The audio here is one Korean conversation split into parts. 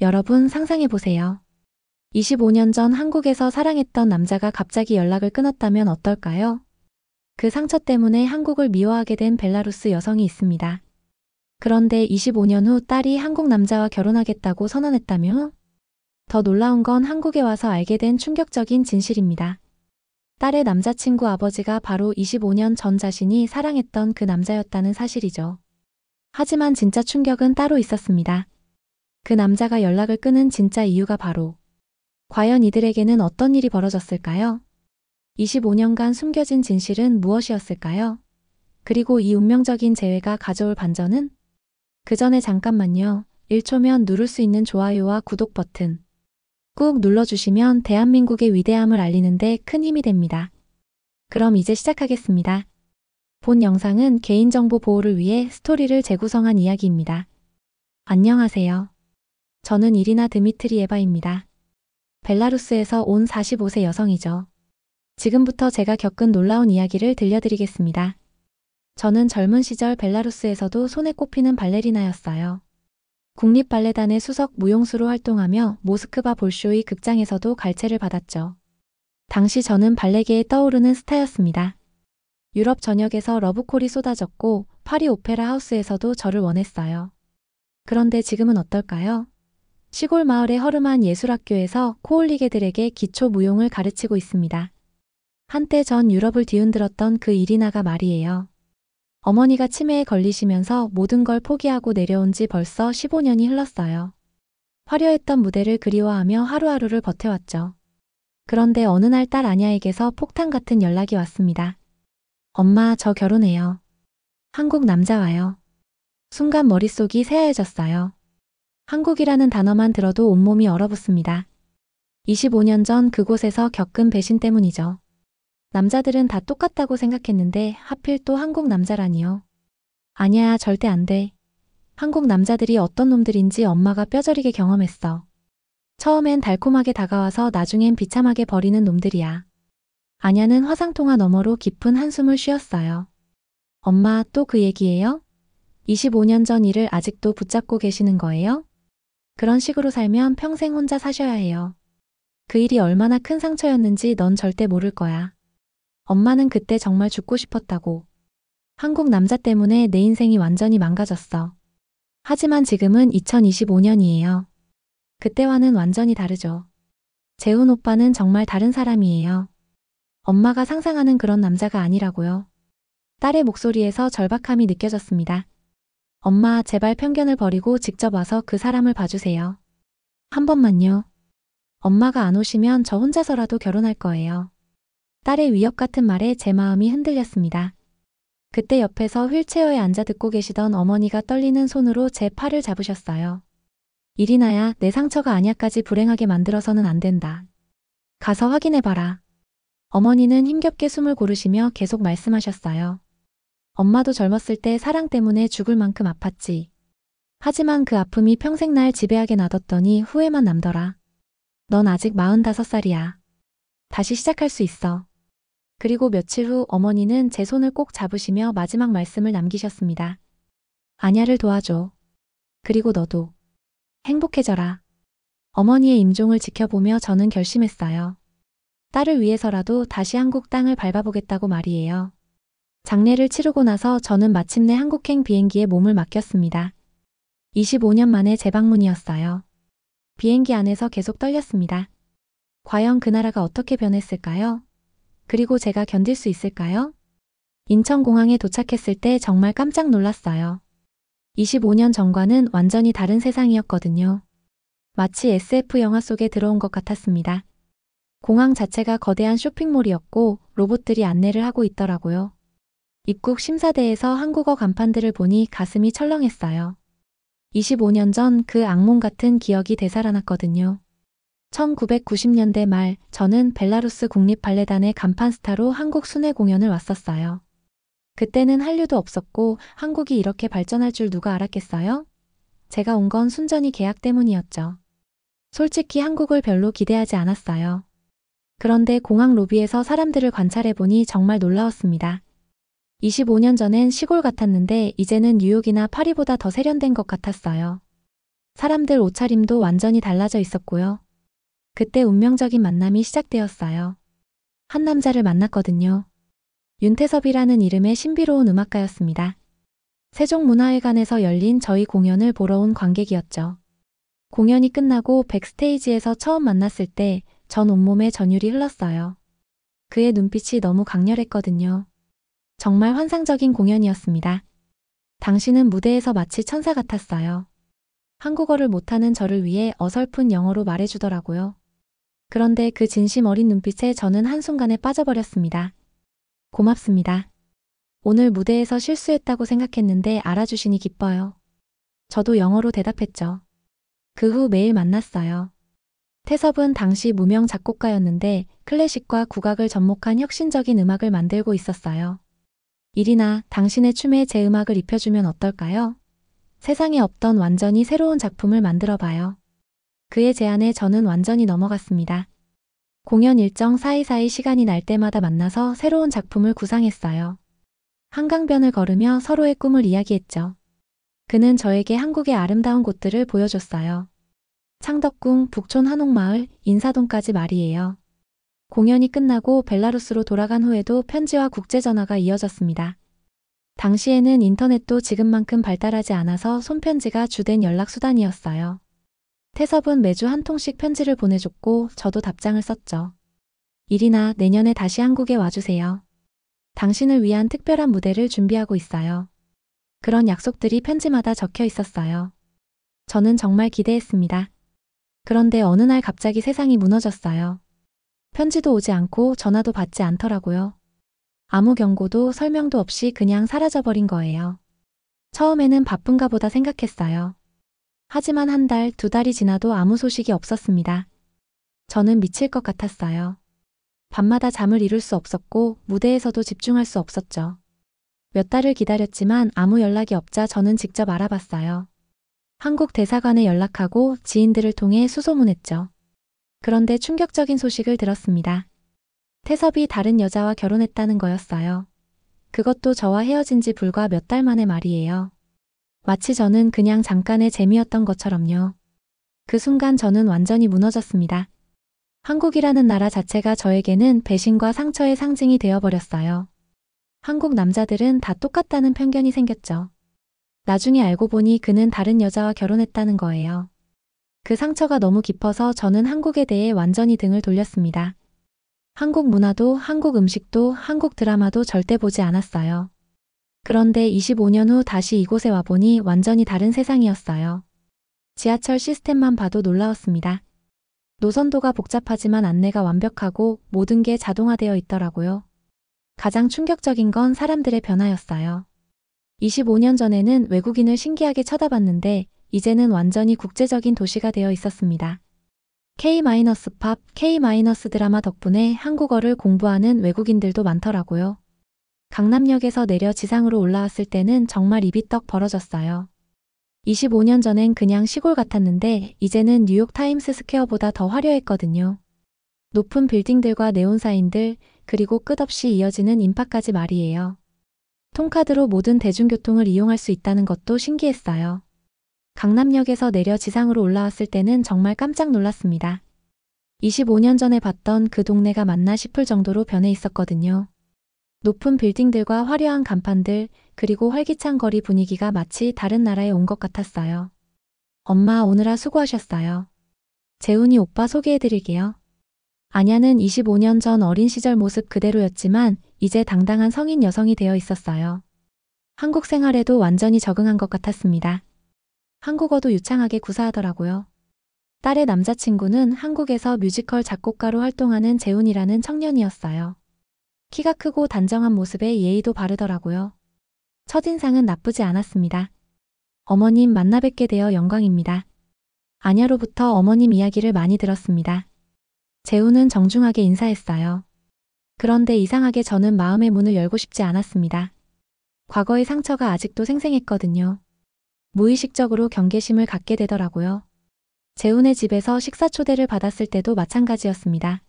여러분 상상해보세요. 25년 전 한국에서 사랑했던 남자가 갑자기 연락을 끊었다면 어떨까요? 그 상처 때문에 한국을 미워하게 된 벨라루스 여성이 있습니다. 그런데 25년 후 딸이 한국 남자와 결혼하겠다고 선언했다며? 더 놀라운 건 한국에 와서 알게 된 충격적인 진실입니다. 딸의 남자친구 아버지가 바로 25년 전 자신이 사랑했던 그 남자였다는 사실이죠. 하지만 진짜 충격은 따로 있었습니다. 그 남자가 연락을 끊은 진짜 이유가 바로 과연 이들에게는 어떤 일이 벌어졌을까요? 25년간 숨겨진 진실은 무엇이었을까요? 그리고 이 운명적인 재회가 가져올 반전은? 그 전에 잠깐만요. 1초면 누를 수 있는 좋아요와 구독 버튼 꾹 눌러주시면 대한민국의 위대함을 알리는데 큰 힘이 됩니다. 그럼 이제 시작하겠습니다. 본 영상은 개인정보 보호를 위해 스토리를 재구성한 이야기입니다. 안녕하세요. 저는 이리나 드미트리예바입니다. 벨라루스에서 온 45세 여성이죠. 지금부터 제가 겪은 놀라운 이야기를 들려드리겠습니다. 저는 젊은 시절 벨라루스에서도 손에 꼽히는 발레리나였어요. 국립발레단의 수석 무용수로 활동하며 모스크바 볼쇼이 극장에서도 갈채를 받았죠. 당시 저는 발레계에 떠오르는 스타였습니다. 유럽 전역에서 러브콜이 쏟아졌고 파리 오페라 하우스에서도 저를 원했어요. 그런데 지금은 어떨까요? 시골 마을의 허름한 예술학교에서 코올리게들에게 기초 무용을 가르치고 있습니다. 한때 전 유럽을 뒤흔들었던 그 이리나가 말이에요. 어머니가 치매에 걸리시면서 모든 걸 포기하고 내려온 지 벌써 15년이 흘렀어요. 화려했던 무대를 그리워하며 하루하루를 버텨왔죠. 그런데 어느 날 딸 아냐에게서 폭탄 같은 연락이 왔습니다. 엄마, 저 결혼해요. 한국 남자와요. 순간 머릿속이 새하얘졌어요. 한국이라는 단어만 들어도 온몸이 얼어붙습니다. 25년 전 그곳에서 겪은 배신 때문이죠. 남자들은 다 똑같다고 생각했는데 하필 또 한국 남자라니요. 아니야, 절대 안 돼. 한국 남자들이 어떤 놈들인지 엄마가 뼈저리게 경험했어. 처음엔 달콤하게 다가와서 나중엔 비참하게 버리는 놈들이야. 아냐는 화상통화 너머로 깊은 한숨을 쉬었어요. 엄마, 또 그 얘기예요? 25년 전 일을 아직도 붙잡고 계시는 거예요? 그런 식으로 살면 평생 혼자 사셔야 해요. 그 일이 얼마나 큰 상처였는지 넌 절대 모를 거야. 엄마는 그때 정말 죽고 싶었다고. 한국 남자 때문에 내 인생이 완전히 망가졌어. 하지만 지금은 2025년이에요. 그때와는 완전히 다르죠. 재훈 오빠는 정말 다른 사람이에요. 엄마가 상상하는 그런 남자가 아니라고요. 딸의 목소리에서 절박함이 느껴졌습니다. 엄마, 제발 편견을 버리고 직접 와서 그 사람을 봐주세요. 한 번만요. 엄마가 안 오시면 저 혼자서라도 결혼할 거예요. 딸의 위협 같은 말에 제 마음이 흔들렸습니다. 그때 옆에서 휠체어에 앉아 듣고 계시던 어머니가 떨리는 손으로 제 팔을 잡으셨어요. 이리나야, 내 상처가 아냐까지 불행하게 만들어서는 안 된다. 가서 확인해봐라. 어머니는 힘겹게 숨을 고르시며 계속 말씀하셨어요. 엄마도 젊었을 때 사랑 때문에 죽을 만큼 아팠지. 하지만 그 아픔이 평생 날 지배하게 놔뒀더니 후회만 남더라. 넌 아직 45살이야. 다시 시작할 수 있어. 그리고 며칠 후 어머니는 제 손을 꼭 잡으시며 마지막 말씀을 남기셨습니다. 아냐를 도와줘. 그리고 너도 행복해져라. 어머니의 임종을 지켜보며 저는 결심했어요. 딸을 위해서라도 다시 한국 땅을 밟아보겠다고 말이에요. 장례를 치르고 나서 저는 마침내 한국행 비행기에 몸을 맡겼습니다. 25년 만에 재방문이었어요. 비행기 안에서 계속 떨렸습니다. 과연 그 나라가 어떻게 변했을까요? 그리고 제가 견딜 수 있을까요? 인천공항에 도착했을 때 정말 깜짝 놀랐어요. 25년 전과는 완전히 다른 세상이었거든요. 마치 SF 영화 속에 들어온 것 같았습니다. 공항 자체가 거대한 쇼핑몰이었고 로봇들이 안내를 하고 있더라고요. 입국 심사대에서 한국어 간판들을 보니 가슴이 철렁했어요. 25년 전 그 악몽 같은 기억이 되살아났거든요. 1990년대 말 저는 벨라루스 국립발레단의 간판 스타로 한국 순회 공연을 왔었어요. 그때는 한류도 없었고 한국이 이렇게 발전할 줄 누가 알았겠어요? 제가 온 건 순전히 계약 때문이었죠. 솔직히 한국을 별로 기대하지 않았어요. 그런데 공항 로비에서 사람들을 관찰해보니 정말 놀라웠습니다. 25년 전엔 시골 같았는데 이제는 뉴욕이나 파리보다 더 세련된 것 같았어요. 사람들 옷차림도 완전히 달라져 있었고요. 그때 운명적인 만남이 시작되었어요. 한 남자를 만났거든요. 윤태섭이라는 이름의 신비로운 음악가였습니다. 세종문화회관에서 열린 저희 공연을 보러 온 관객이었죠. 공연이 끝나고 백스테이지에서 처음 만났을 때 전 온몸에 전율이 흘렀어요. 그의 눈빛이 너무 강렬했거든요. 정말 환상적인 공연이었습니다. 당신은 무대에서 마치 천사 같았어요. 한국어를 못하는 저를 위해 어설픈 영어로 말해주더라고요. 그런데 그 진심 어린 눈빛에 저는 한순간에 빠져버렸습니다. 고맙습니다. 오늘 무대에서 실수했다고 생각했는데 알아주시니 기뻐요. 저도 영어로 대답했죠. 그 후 매일 만났어요. 태섭은 당시 무명 작곡가였는데 클래식과 국악을 접목한 혁신적인 음악을 만들고 있었어요. 이리나 당신의 춤에 제 음악을 입혀주면 어떨까요? 세상에 없던 완전히 새로운 작품을 만들어봐요. 그의 제안에 저는 완전히 넘어갔습니다. 공연 일정 사이사이 시간이 날 때마다 만나서 새로운 작품을 구상했어요. 한강변을 걸으며 서로의 꿈을 이야기했죠. 그는 저에게 한국의 아름다운 곳들을 보여줬어요. 창덕궁, 북촌 한옥마을, 인사동까지 말이에요. 공연이 끝나고 벨라루스로 돌아간 후에도 편지와 국제전화가 이어졌습니다. 당시에는 인터넷도 지금만큼 발달하지 않아서 손편지가 주된 연락수단이었어요. 태섭은 매주 한 통씩 편지를 보내줬고 저도 답장을 썼죠. 이리나 내년에 다시 한국에 와주세요. 당신을 위한 특별한 무대를 준비하고 있어요. 그런 약속들이 편지마다 적혀 있었어요. 저는 정말 기대했습니다. 그런데 어느 날 갑자기 세상이 무너졌어요. 편지도 오지 않고 전화도 받지 않더라고요. 아무 경고도 설명도 없이 그냥 사라져버린 거예요. 처음에는 바쁜가 보다 생각했어요. 하지만 한 달, 두 달이 지나도 아무 소식이 없었습니다. 저는 미칠 것 같았어요. 밤마다 잠을 이룰 수 없었고 무대에서도 집중할 수 없었죠. 몇 달을 기다렸지만 아무 연락이 없자 저는 직접 알아봤어요. 한국 대사관에 연락하고 지인들을 통해 수소문했죠. 그런데 충격적인 소식을 들었습니다. 태섭이 다른 여자와 결혼했다는 거였어요. 그것도 저와 헤어진 지 불과 몇 달 만에 말이에요. 마치 저는 그냥 잠깐의 재미였던 것처럼요. 그 순간 저는 완전히 무너졌습니다. 한국이라는 나라 자체가 저에게는 배신과 상처의 상징이 되어버렸어요. 한국 남자들은 다 똑같다는 편견이 생겼죠. 나중에 알고 보니 그는 다른 여자와 결혼했다는 거예요. 그 상처가 너무 깊어서 저는 한국에 대해 완전히 등을 돌렸습니다. 한국 문화도, 한국 음식도, 한국 드라마도 절대 보지 않았어요. 그런데 25년 후 다시 이곳에 와보니 완전히 다른 세상이었어요. 지하철 시스템만 봐도 놀라웠습니다. 노선도가 복잡하지만 안내가 완벽하고 모든 게 자동화되어 있더라고요. 가장 충격적인 건 사람들의 변화였어요. 25년 전에는 외국인을 신기하게 쳐다봤는데 이제는 완전히 국제적인 도시가 되어 있었습니다. K-팝, K-드라마 덕분에 한국어를 공부하는 외국인들도 많더라고요. 강남역에서 내려 지상으로 올라왔을 때는 정말 입이 떡 벌어졌어요. 25년 전엔 그냥 시골 같았는데 이제는 뉴욕 타임스 스퀘어보다 더 화려했거든요. 높은 빌딩들과 네온사인들, 그리고 끝없이 이어지는 인파까지 말이에요. 통카드로 모든 대중교통을 이용할 수 있다는 것도 신기했어요. 강남역에서 내려 지상으로 올라왔을 때는 정말 깜짝 놀랐습니다. 25년 전에 봤던 그 동네가 맞나 싶을 정도로 변해 있었거든요. 높은 빌딩들과 화려한 간판들, 그리고 활기찬 거리 분위기가 마치 다른 나라에 온 것 같았어요. 엄마 오느라 수고하셨어요. 재훈이 오빠 소개해드릴게요. 아냐는 25년 전 어린 시절 모습 그대로였지만 이제 당당한 성인 여성이 되어 있었어요. 한국 생활에도 완전히 적응한 것 같았습니다. 한국어도 유창하게 구사하더라고요. 딸의 남자친구는 한국에서 뮤지컬 작곡가로 활동하는 재훈이라는 청년이었어요. 키가 크고 단정한 모습에 예의도 바르더라고요. 첫인상은 나쁘지 않았습니다. 어머님 만나 뵙게 되어 영광입니다. 아냐로부터 어머님 이야기를 많이 들었습니다. 재훈은 정중하게 인사했어요. 그런데 이상하게 저는 마음의 문을 열고 싶지 않았습니다. 과거의 상처가 아직도 생생했거든요. 무의식적으로 경계심을 갖게 되더라고요. 재훈의 집에서 식사 초대를 받았을 때도 마찬가지였습니다.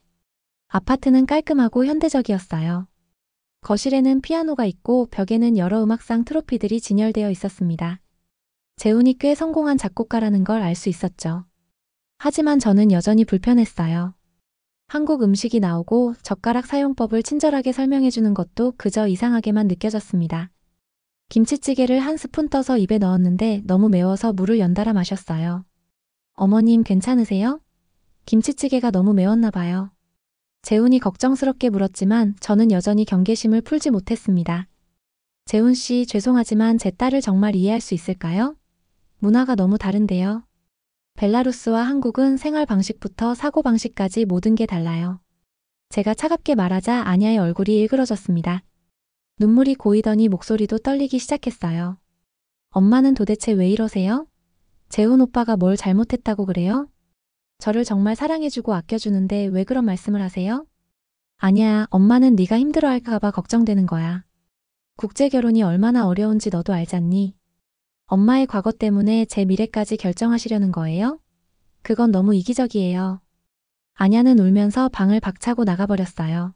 아파트는 깔끔하고 현대적이었어요. 거실에는 피아노가 있고 벽에는 여러 음악상 트로피들이 진열되어 있었습니다. 재훈이 꽤 성공한 작곡가라는 걸 알 수 있었죠. 하지만 저는 여전히 불편했어요. 한국 음식이 나오고 젓가락 사용법을 친절하게 설명해주는 것도 그저 이상하게만 느껴졌습니다. 김치찌개를 한 스푼 떠서 입에 넣었는데 너무 매워서 물을 연달아 마셨어요. 어머님 괜찮으세요? 김치찌개가 너무 매웠나 봐요. 재훈이 걱정스럽게 물었지만 저는 여전히 경계심을 풀지 못했습니다. 재훈 씨, 죄송하지만 제 딸을 정말 이해할 수 있을까요? 문화가 너무 다른데요. 벨라루스와 한국은 생활 방식부터 사고 방식까지 모든 게 달라요. 제가 차갑게 말하자 아냐의 얼굴이 일그러졌습니다. 눈물이 고이더니 목소리도 떨리기 시작했어요. 엄마는 도대체 왜 이러세요? 재훈 오빠가 뭘 잘못했다고 그래요? 저를 정말 사랑해주고 아껴주는데 왜 그런 말씀을 하세요? 아니야, 엄마는 네가 힘들어할까 봐 걱정되는 거야. 국제결혼이 얼마나 어려운지 너도 알잖니? 엄마의 과거 때문에 제 미래까지 결정하시려는 거예요? 그건 너무 이기적이에요. 아냐는 울면서 방을 박차고 나가버렸어요.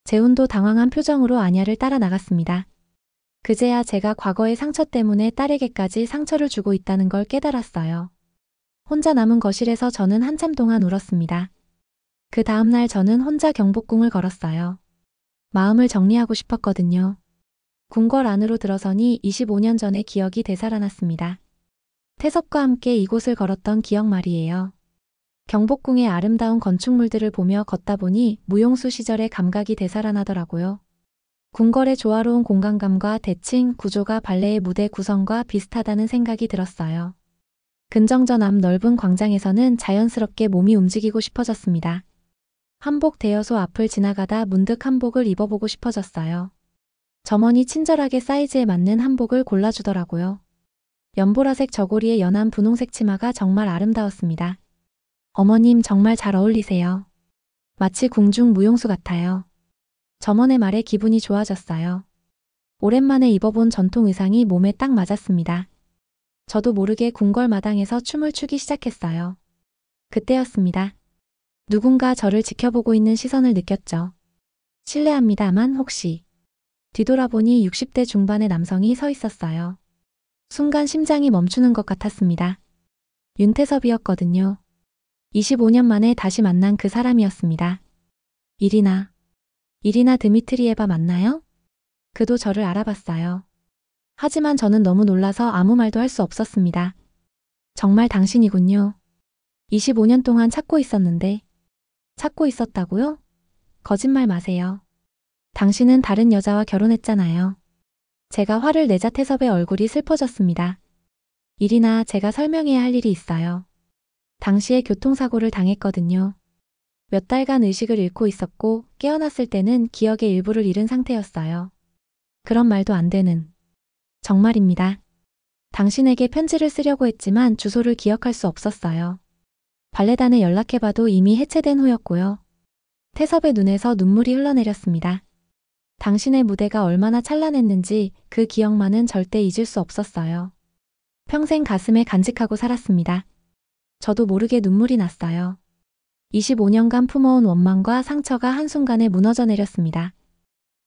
재훈도 당황한 표정으로 아냐를 따라 나갔습니다. 그제야 제가 과거의 상처 때문에 딸에게까지 상처를 주고 있다는 걸 깨달았어요. 혼자 남은 거실에서 저는 한참 동안 울었습니다. 그 다음날 저는 혼자 경복궁을 걸었어요. 마음을 정리하고 싶었거든요. 궁궐 안으로 들어서니 25년 전의 기억이 되살아났습니다. 태섭과 함께 이곳을 걸었던 기억 말이에요. 경복궁의 아름다운 건축물들을 보며 걷다 보니 무용수 시절의 감각이 되살아나더라고요. 궁궐의 조화로운 공간감과 대칭, 구조가 발레의 무대 구성과 비슷하다는 생각이 들었어요. 근정전 앞 넓은 광장에서는 자연스럽게 몸이 움직이고 싶어졌습니다. 한복 대여소 앞을 지나가다 문득 한복을 입어보고 싶어졌어요. 점원이 친절하게 사이즈에 맞는 한복을 골라주더라고요. 연보라색 저고리에 연한 분홍색 치마가 정말 아름다웠습니다. 어머님 정말 잘 어울리세요. 마치 궁중 무용수 같아요. 점원의 말에 기분이 좋아졌어요. 오랜만에 입어본 전통 의상이 몸에 딱 맞았습니다. 저도 모르게 궁궐 마당에서 춤을 추기 시작했어요. 그때였습니다. 누군가 저를 지켜보고 있는 시선을 느꼈죠. 실례합니다만 혹시 뒤돌아보니 60대 중반의 남성이 서 있었어요. 순간 심장이 멈추는 것 같았습니다. 윤태섭이었거든요. 25년 만에 다시 만난 그 사람이었습니다. 이리나 드미트리에바 맞나요? 그도 저를 알아봤어요. 하지만 저는 너무 놀라서 아무 말도 할 수 없었습니다. 정말 당신이군요. 25년 동안 찾고 있었는데. 찾고 있었다고요? 거짓말 마세요. 당신은 다른 여자와 결혼했잖아요. 제가 화를 내자 태섭의 얼굴이 슬퍼졌습니다. 이리나, 제가 설명해야 할 일이 있어요. 당시에 교통사고를 당했거든요. 몇 달간 의식을 잃고 있었고 깨어났을 때는 기억의 일부를 잃은 상태였어요. 그런 말도 안 되는. 정말입니다. 당신에게 편지를 쓰려고 했지만 주소를 기억할 수 없었어요. 발레단에 연락해봐도 이미 해체된 후였고요. 태섭의 눈에서 눈물이 흘러내렸습니다. 당신의 무대가 얼마나 찬란했는지 그 기억만은 절대 잊을 수 없었어요. 평생 가슴에 간직하고 살았습니다. 저도 모르게 눈물이 났어요. 25년간 품어온 원망과 상처가 한순간에 무너져 내렸습니다.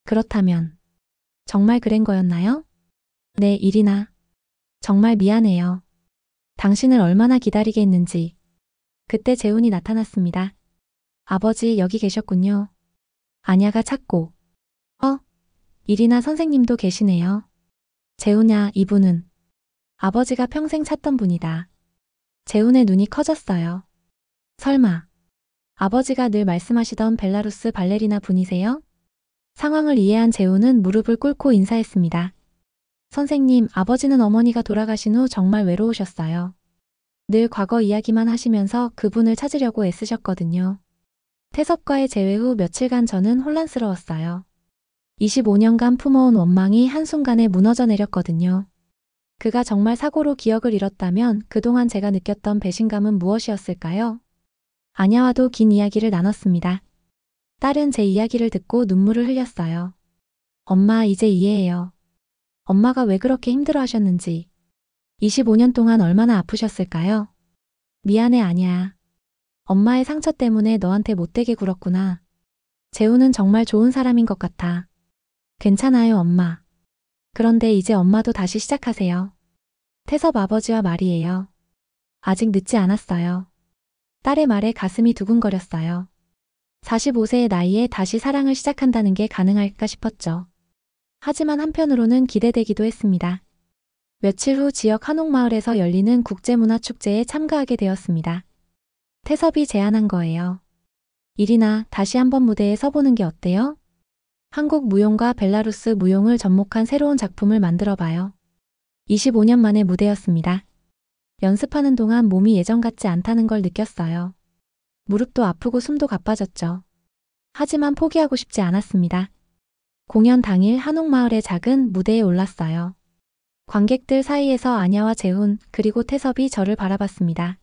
그렇다면 정말 그런 거였나요? 네, 이리나. 정말 미안해요. 당신을 얼마나 기다리게 했는지. 그때 재훈이 나타났습니다. 아버지, 여기 계셨군요. 아냐가 찾고. 이리나 선생님도 계시네요. 재훈아, 이분은 아버지가 평생 찾던 분이다. 재훈의 눈이 커졌어요. 설마 아버지가 늘 말씀하시던 벨라루스 발레리나 분이세요? 상황을 이해한 재훈은 무릎을 꿇고 인사했습니다. 선생님, 아버지는 어머니가 돌아가신 후 정말 외로우셨어요. 늘 과거 이야기만 하시면서 그분을 찾으려고 애쓰셨거든요. 태섭과의 재회 후 며칠간 저는 혼란스러웠어요. 25년간 품어온 원망이 한순간에 무너져 내렸거든요. 그가 정말 사고로 기억을 잃었다면 그동안 제가 느꼈던 배신감은 무엇이었을까요? 아냐와도 긴 이야기를 나눴습니다. 딸은 제 이야기를 듣고 눈물을 흘렸어요. 엄마, 이제 이해해요. 엄마가 왜 그렇게 힘들어 하셨는지. 25년 동안 얼마나 아프셨을까요? 미안해, 아냐. 엄마의 상처 때문에 너한테 못되게 굴었구나. 재훈은 정말 좋은 사람인 것 같아. 괜찮아요, 엄마. 그런데 이제 엄마도 다시 시작하세요. 태섭 아버지와 말이에요. 아직 늦지 않았어요. 딸의 말에 가슴이 두근거렸어요. 45세의 나이에 다시 사랑을 시작한다는 게 가능할까 싶었죠. 하지만 한편으로는 기대되기도 했습니다. 며칠 후 지역 한옥마을에서 열리는 국제문화축제에 참가하게 되었습니다. 태섭이 제안한 거예요. 이리나, 다시 한번 무대에 서보는 게 어때요? 한국 무용과 벨라루스 무용을 접목한 새로운 작품을 만들어봐요. 25년 만의 무대였습니다. 연습하는 동안 몸이 예전 같지 않다는 걸 느꼈어요. 무릎도 아프고 숨도 가빠졌죠. 하지만 포기하고 싶지 않았습니다. 공연 당일 한옥마을의 작은 무대에 올랐어요. 관객들 사이에서 아냐와 재훈 그리고 태섭이 저를 바라봤습니다.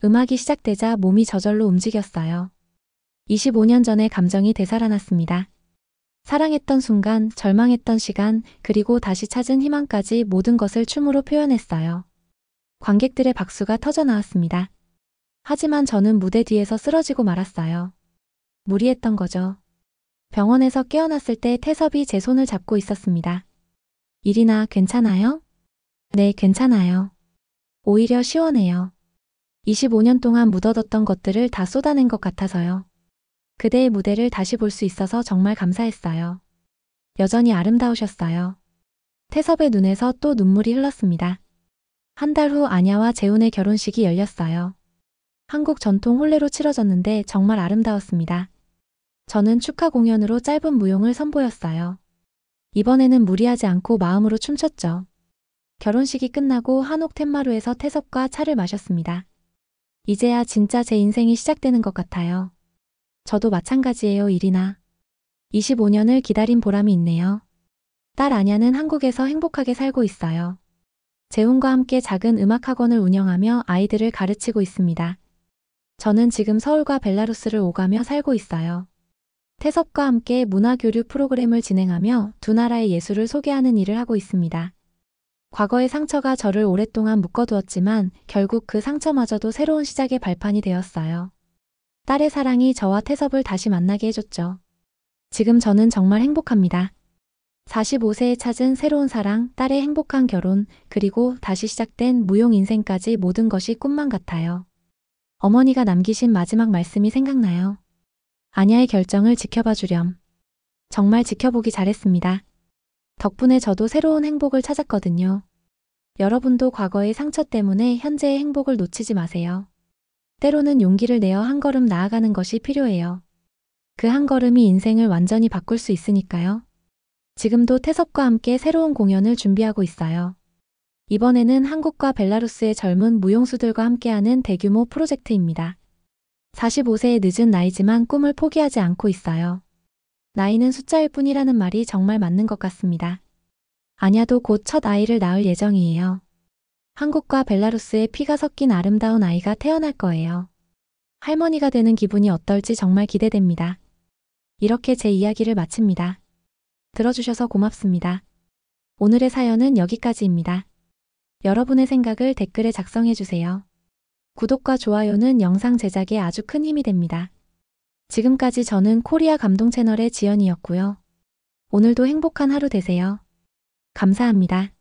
음악이 시작되자 몸이 저절로 움직였어요. 25년 전의 감정이 되살아났습니다. 사랑했던 순간, 절망했던 시간, 그리고 다시 찾은 희망까지 모든 것을 춤으로 표현했어요. 관객들의 박수가 터져나왔습니다. 하지만 저는 무대 뒤에서 쓰러지고 말았어요. 무리했던 거죠. 병원에서 깨어났을 때 태섭이 제 손을 잡고 있었습니다. 이리나, 괜찮아요? 네, 괜찮아요. 오히려 시원해요. 25년 동안 묻어뒀던 것들을 다 쏟아낸 것 같아서요. 그대의 무대를 다시 볼 수 있어서 정말 감사했어요. 여전히 아름다우셨어요. 태섭의 눈에서 또 눈물이 흘렀습니다. 한 달 후 아냐와 재훈의 결혼식이 열렸어요. 한국 전통 혼례로 치러졌는데 정말 아름다웠습니다. 저는 축하 공연으로 짧은 무용을 선보였어요. 이번에는 무리하지 않고 마음으로 춤췄죠. 결혼식이 끝나고 한옥 텐마루에서 태섭과 차를 마셨습니다. 이제야 진짜 제 인생이 시작되는 것 같아요. 저도 마찬가지예요, 이리나. 25년을 기다린 보람이 있네요. 딸 아냐는 한국에서 행복하게 살고 있어요. 재훈과 함께 작은 음악학원을 운영하며 아이들을 가르치고 있습니다. 저는 지금 서울과 벨라루스를 오가며 살고 있어요. 태섭과 함께 문화교류 프로그램을 진행하며 두 나라의 예술을 소개하는 일을 하고 있습니다. 과거의 상처가 저를 오랫동안 묶어두었지만 결국 그 상처마저도 새로운 시작의 발판이 되었어요. 딸의 사랑이 저와 태섭을 다시 만나게 해줬죠. 지금 저는 정말 행복합니다. 45세에 찾은 새로운 사랑, 딸의 행복한 결혼, 그리고 다시 시작된 무용 인생까지 모든 것이 꿈만 같아요. 어머니가 남기신 마지막 말씀이 생각나요. 아냐의 결정을 지켜봐 주렴. 정말 지켜보기 잘했습니다. 덕분에 저도 새로운 행복을 찾았거든요. 여러분도 과거의 상처 때문에 현재의 행복을 놓치지 마세요. 때로는 용기를 내어 한 걸음 나아가는 것이 필요해요. 그 한 걸음이 인생을 완전히 바꿀 수 있으니까요. 지금도 태섭과 함께 새로운 공연을 준비하고 있어요. 이번에는 한국과 벨라루스의 젊은 무용수들과 함께하는 대규모 프로젝트입니다. 45세의 늦은 나이지만 꿈을 포기하지 않고 있어요. 나이는 숫자일 뿐이라는 말이 정말 맞는 것 같습니다. 아냐도 곧 첫 아이를 낳을 예정이에요. 한국과 벨라루스의 피가 섞인 아름다운 아이가 태어날 거예요. 할머니가 되는 기분이 어떨지 정말 기대됩니다. 이렇게 제 이야기를 마칩니다. 들어주셔서 고맙습니다. 오늘의 사연은 여기까지입니다. 여러분의 생각을 댓글에 작성해주세요. 구독과 좋아요는 영상 제작에 아주 큰 힘이 됩니다. 지금까지 저는 코리아 감동 채널의 지연이었고요. 오늘도 행복한 하루 되세요. 감사합니다.